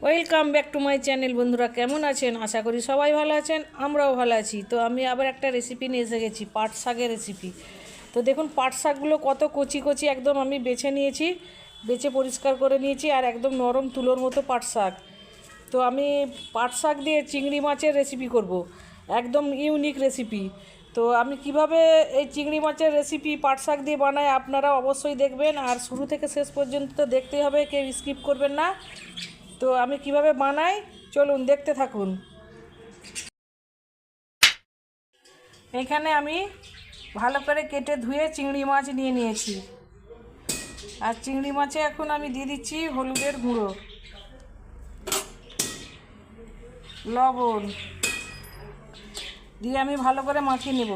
Welcome back to my channel. বন্ধুরা কেমন আছেন? আশা করি সবাই ভালো আছেন, আমরাও ভালো আছি। তো আমি আবার একটা রেসিপি নিয়ে এসে গেছি, পাট শাকের রেসিপি। তো দেখুন পাট শাকগুলো কত কচি কচি একদম আমি বেছে নিয়েছি, বেছে পরিষ্কার করে নিয়েছি, আর একদম নরম তুলোর মতো পাট শাক। তো আমি পাট শাক দিয়ে চিংড়ি মাছের রেসিপি করব, একদম ইউনিক রেসিপি। তো আমি কিভাবে এই চিংড়ি মাছের রেসিপি পাট শাক দিয়ে বানাই আপনারা অবশ্যই দেখবেন, আর শুরু থেকে শেষ পর্যন্ত তো দেখতেই হবে, কেউ স্কিপ করবেন না। তো আমি কিভাবে বানাই চলুন দেখতে থাকুন। এখানে আমি ভালো করে কেটে ধুয়ে চিংড়ি মাছ নিয়ে নিয়েছি, আর চিংড়ি মাছে এখন আমি দিয়ে দিচ্ছি হলুদের গুঁড়ো, লবণ দিয়ে আমি ভালো করে মাখিয়ে নেব।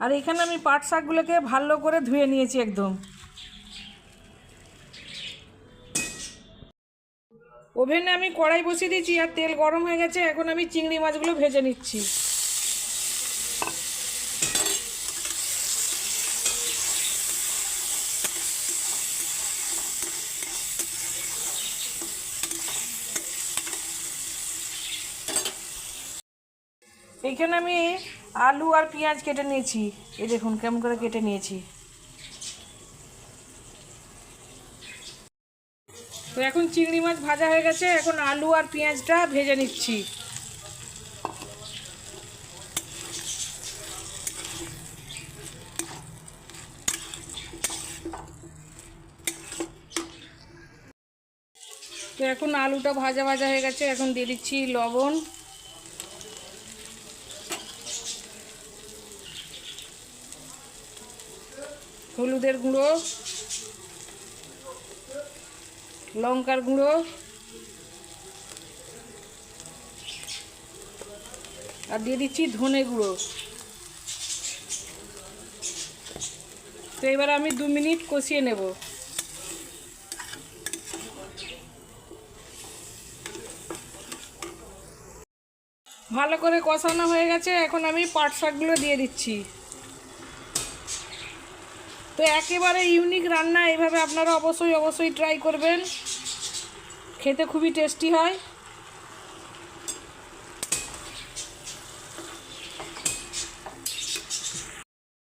আর এখানে আমি পাট শাকগুলোকে ভালো করে ধুয়ে নিয়েছি একদম। ওভেনে আমি কড়াই বসিয়ে দিয়েছি, আর তেল গরম হয়ে গেছে। এখন আমি চিংড়ি মাছগুলো ভেজে নিচ্ছি। এইখানে আমি আলু আর পেঁয়াজ কেটে নিয়েছি, এই দেখুন কেমন করে কেটে নিয়েছি। তো এখন চিংড়ি মাছ ভাজা হয়ে গেছে, এখন আলু আর পেঁয়াজটা ভেজে নিচ্ছি। তো এখন আলুটা ভাজা ভাজা হয়ে গেছে, এখন দিয়ে দিচ্ছি লবণ, হলুদের গুঁড়ো, লঙ্কার গুঁড়ো, আর দিয়ে দিচ্ছি ধনে গুঁড়ো। তো এবার আমি 2 মিনিট কষিয়ে নেব। ভালো করে কষানো হয়ে গেছে, এখন আমি পাট শাকগুলো দিয়ে দিচ্ছি। তো একেবারে ইউনিক রান্না, এইভাবে আপনারা অবশ্যই অবশ্যই ট্রাই করবেন, খেতে খুবই টেস্টি হয়।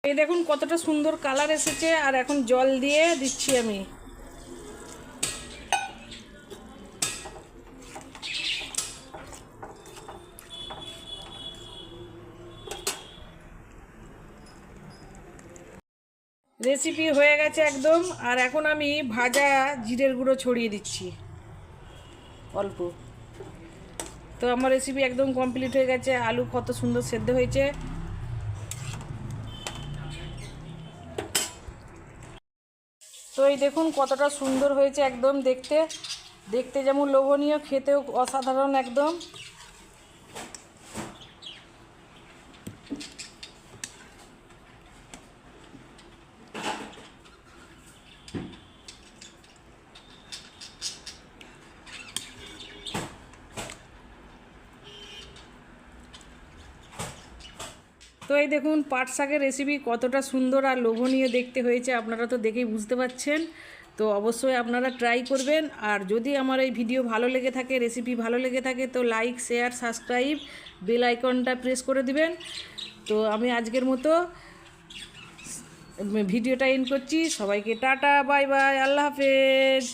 এই দেখুন কতটা সুন্দর কালার এসেছে, আর এখন জল দিয়ে দিচ্ছি আমি। রেসিপি হয়ে গেছে একদম, আর এখন আমি ভাজা জিরের গুঁড়ো ছড়িয়ে দিচ্ছি অল্প। তো আমার রেসিপি একদম কমপ্লিট হয়ে গেছে। আলু কত সুন্দর সেদ্ধ হয়েছে। তো এই দেখুন কতটা সুন্দর হয়েছে একদম, দেখতে দেখতে যেমন লোভনীয়, খেতেও অসাধারণ একদম। তো এই দেখুন পাট শাকের রেসিপি কতটা সুন্দর আর লোভনীয় দেখতে হয়েছে, আপনারা তো দেখেই বুঝতে পারছেন। তো অবশ্যই আপনারা ট্রাই করবেন, আর যদি আমার এই ভিডিও ভালো লেগে থাকে, রেসিপি ভালো লেগে থাকে, তো লাইক, শেয়ার, সাবস্ক্রাইব, বেল আইকনটা প্রেস করে দিবেন। তো আমি আজকের মতো ভিডিওটা এন্ড করছি। সবাইকে টাটা, বাই বাই, আল্লাহ হাফেজ।